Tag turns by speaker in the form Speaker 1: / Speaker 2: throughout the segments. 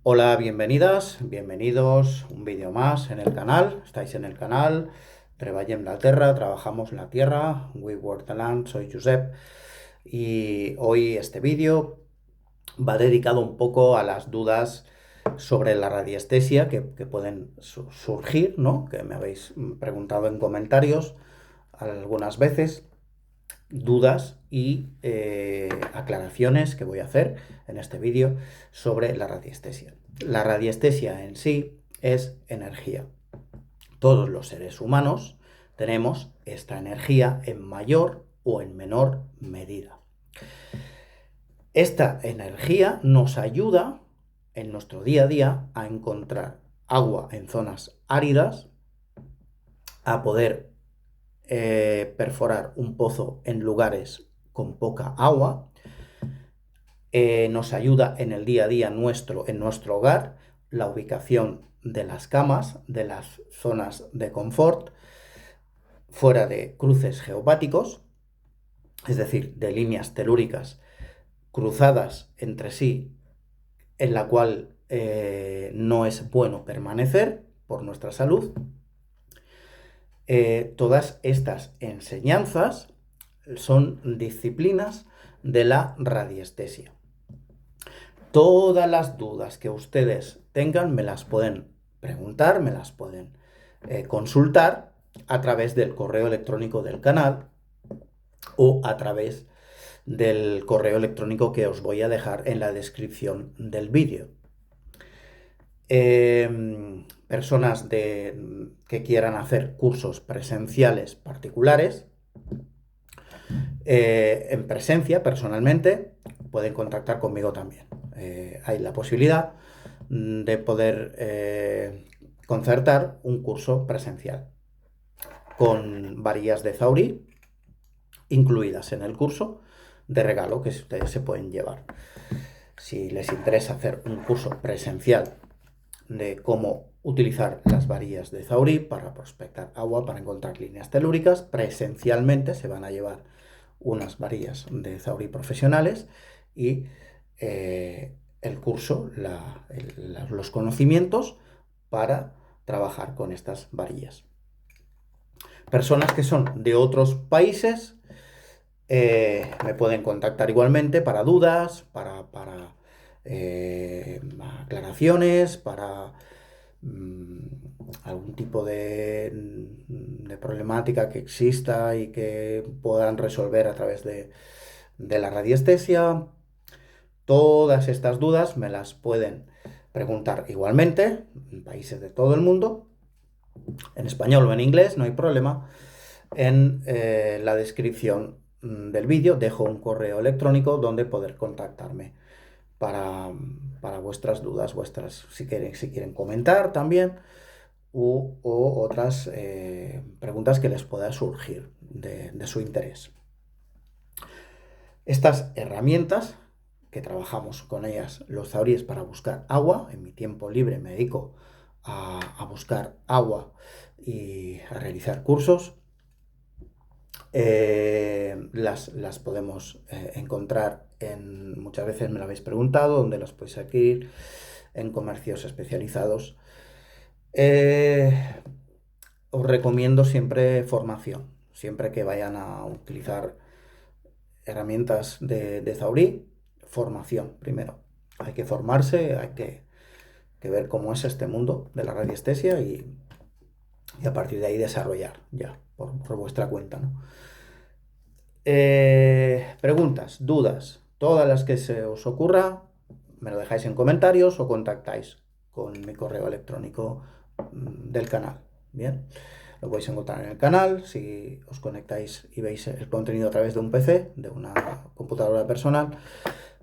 Speaker 1: Hola, bienvenidas, bienvenidos, un vídeo más en el canal. Estáis en el canal Treballem la Terra, trabajamos la tierra, We Work the Land, soy Josep. Y hoy este vídeo va dedicado un poco a las dudas sobre la radiestesia que pueden surgir, ¿no? Que me habéis preguntado en comentarios algunas veces, dudas y aclaraciones que voy a hacer en este vídeo sobre la radiestesia. La radiestesia en sí es energía. Todos los seres humanos tenemos esta energía en mayor o en menor medida. Esta energía nos ayuda en nuestro día a día a encontrar agua en zonas áridas, a poder perforar un pozo en lugares con poca agua, nos ayuda en el día a día nuestro, en nuestro hogar, la ubicación de las camas, de las zonas de confort, fuera de cruces geopáticos, es decir, de líneas telúricas cruzadas entre sí, en la cual no es bueno permanecer por nuestra salud. Todas estas enseñanzas son disciplinas de la radiestesia. Todas las dudas que ustedes tengan me las pueden preguntar, me las pueden consultar a través del correo electrónico del canal o a través del correo electrónico que os voy a dejar en la descripción del vídeo. Personas que quieran hacer cursos presenciales particulares, en presencia, personalmente, pueden contactar conmigo también. Hay la posibilidad de poder concertar un curso presencial con varillas de Zauri incluidas en el curso de regalo que ustedes se pueden llevar. Si les interesa hacer un curso presencial de cómo utilizar las varillas de Zauri para prospectar agua, para encontrar líneas telúricas, presencialmente se van a llevar unas varillas de Zauri profesionales y el curso, los conocimientos para trabajar con estas varillas. Personas que son de otros países me pueden contactar igualmente para dudas, para aclaraciones, para algún tipo de problemática que exista y que puedan resolver a través de la radiestesia. Todas estas dudas me las pueden preguntar igualmente en países de todo el mundo, en español o en inglés, no hay problema. En la descripción del vídeo dejo un correo electrónico donde poder contactarme para vuestras dudas, si quieren comentar también, o otras preguntas que les pueda surgir de su interés. Estas herramientas que trabajamos con ellas los zauríes para buscar agua, en mi tiempo libre me dedico a buscar agua y a realizar cursos. Las podemos encontrar muchas veces me lo habéis preguntado, donde las podéis adquirir en comercios especializados. Os recomiendo siempre formación, siempre que vayan a utilizar herramientas de Zaurí, formación primero. Hay que formarse, hay que ver cómo es este mundo de la radiestesia y a partir de ahí desarrollar ya por vuestra cuenta, ¿no? Preguntas, dudas, todas las que se os ocurra, me lo dejáis en comentarios o contactáis con mi correo electrónico del canal. Bien, lo podéis encontrar en el canal si os conectáis y veis el contenido a través de un PC, de una computadora personal,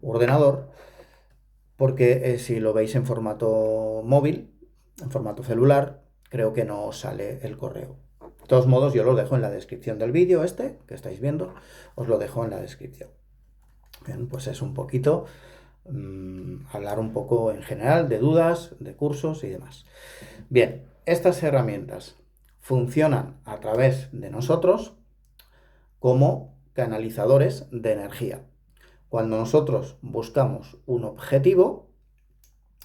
Speaker 1: ordenador, porque si lo veis en formato móvil, en formato celular, creo que no os sale el correo. De todos modos, yo lo dejo en la descripción del vídeo que estáis viendo, os lo dejo en la descripción. Bien, pues es un poquito hablar un poco en general de dudas, de cursos y demás. Bien, estas herramientas funcionan a través de nosotros como canalizadores de energía. Cuando nosotros buscamos un objetivo,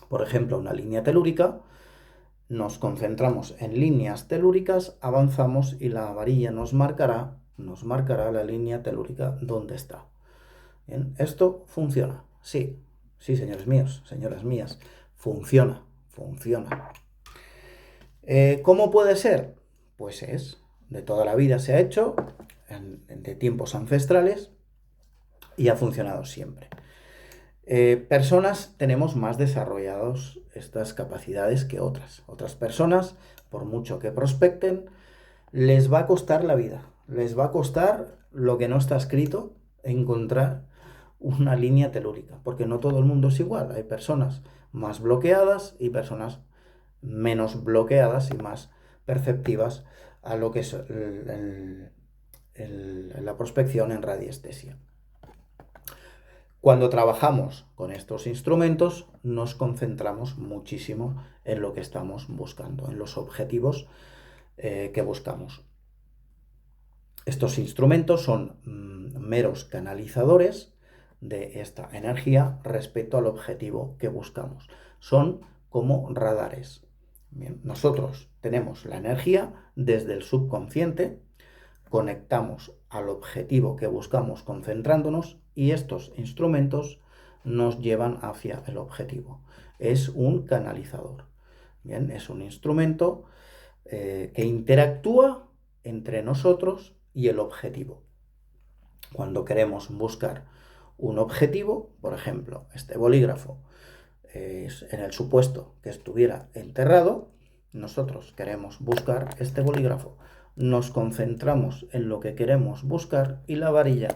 Speaker 1: Por ejemplo, una línea telúrica, nos concentramos en líneas telúricas, avanzamos y la varilla nos marcará la línea telúrica donde está. Bien, ¿esto funciona? Sí, sí, señores míos, señoras mías, funciona. ¿Cómo puede ser? Pues de toda la vida se ha hecho, de tiempos ancestrales, y ha funcionado siempre. Personas tenemos más desarrollados estas capacidades que otras. Otras personas, por mucho que prospecten, les va a costar la vida. Les va a costar lo que no está escrito, encontrar una línea telúrica, porque no todo el mundo es igual. Hay personas más bloqueadas y personas menos bloqueadas y más perceptivas a lo que es la prospección en radiestesia. Cuando trabajamos con estos instrumentos, nos concentramos muchísimo en lo que estamos buscando, en los objetivos que buscamos. Estos instrumentos son meros canalizadores de esta energía respecto al objetivo que buscamos. Son como radares. Bien, nosotros tenemos la energía desde el subconsciente, conectamos al objetivo que buscamos concentrándonos y estos instrumentos nos llevan hacia el objetivo. Es un canalizador. Bien, es un instrumento que interactúa entre nosotros y el objetivo. Cuando queremos buscar un objetivo, por ejemplo, este bolígrafo, en el supuesto que estuviera enterrado, nosotros queremos buscar este bolígrafo, nos concentramos en lo que queremos buscar y la varilla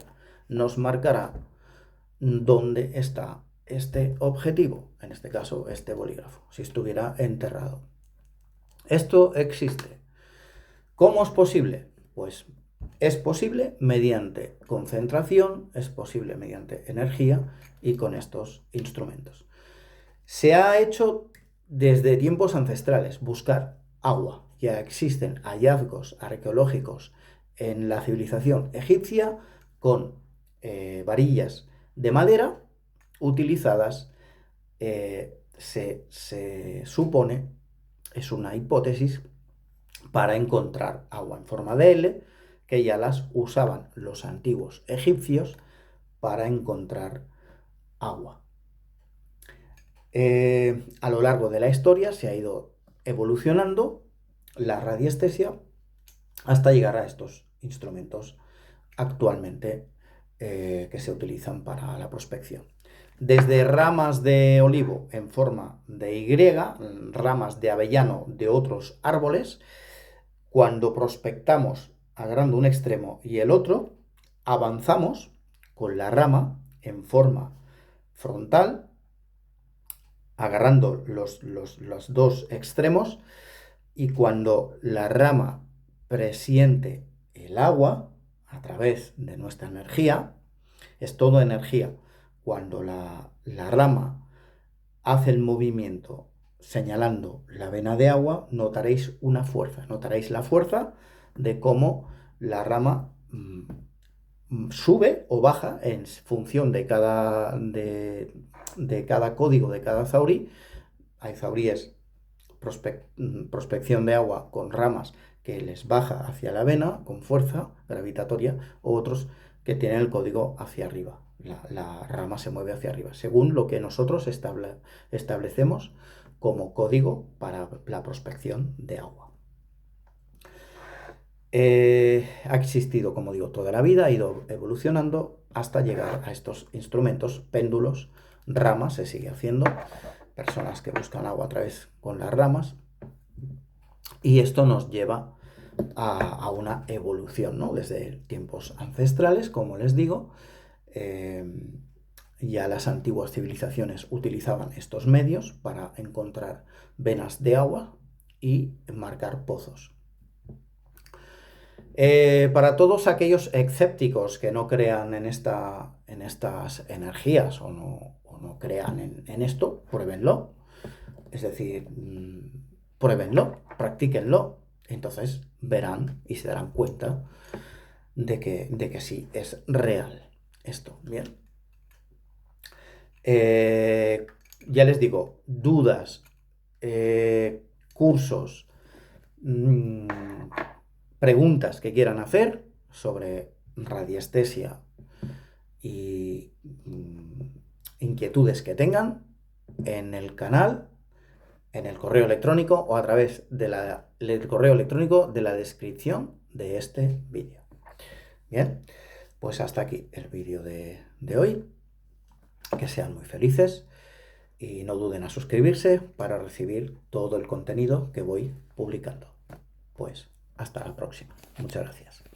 Speaker 1: nos marcará dónde está este objetivo, en este caso este bolígrafo, si estuviera enterrado. Esto existe. ¿Cómo es posible? Pues es posible mediante concentración, es posible mediante energía y con estos instrumentos. Se ha hecho desde tiempos ancestrales buscar agua. Ya existen hallazgos arqueológicos en la civilización egipcia con varillas de madera utilizadas, se supone, es una hipótesis, para encontrar agua en forma de L, que ya las usaban los antiguos egipcios para encontrar agua. A lo largo de la historia se ha ido evolucionando la radiestesia hasta llegar a estos instrumentos actualmente que se utilizan para la prospección. Desde ramas de olivo en forma de Y, ramas de avellano de otros árboles, cuando prospectamos agarrando un extremo y el otro, avanzamos con la rama en forma frontal, agarrando los dos extremos, y cuando la rama presiente el agua a través de nuestra energía, es todo energía, cuando la rama hace el movimiento señalando la vena de agua, notaréis una fuerza, notaréis la fuerza de cómo la rama sube o baja en función de cada código de cada zaurí. Hay zauríes prospección de agua con ramas que les baja hacia la vena con fuerza gravitatoria, o otros que tienen el código hacia arriba. La rama se mueve hacia arriba, según lo que nosotros establecemos como código para la prospección de agua. Ha existido, como digo, toda la vida, ha ido evolucionando hasta llegar a estos instrumentos, péndulos, ramas, se sigue haciendo, personas que buscan agua a través con las ramas, y esto nos lleva a una evolución, ¿no? Desde tiempos ancestrales, como les digo, ya las antiguas civilizaciones utilizaban estos medios para encontrar venas de agua y marcar pozos. Para todos aquellos escépticos que no crean en estas energías o no crean en esto, pruébenlo. Es decir, pruébenlo, practíquenlo. Entonces verán y se darán cuenta de que sí, es real esto. Bien. ya les digo, dudas, cursos, preguntas que quieran hacer sobre radiestesia y inquietudes que tengan en el canal, en el correo electrónico o a través del correo electrónico de la descripción de este vídeo. Bien, pues hasta aquí el vídeo de hoy. Que sean muy felices y no duden a suscribirse para recibir todo el contenido que voy publicando. Pues hasta la próxima. Muchas gracias.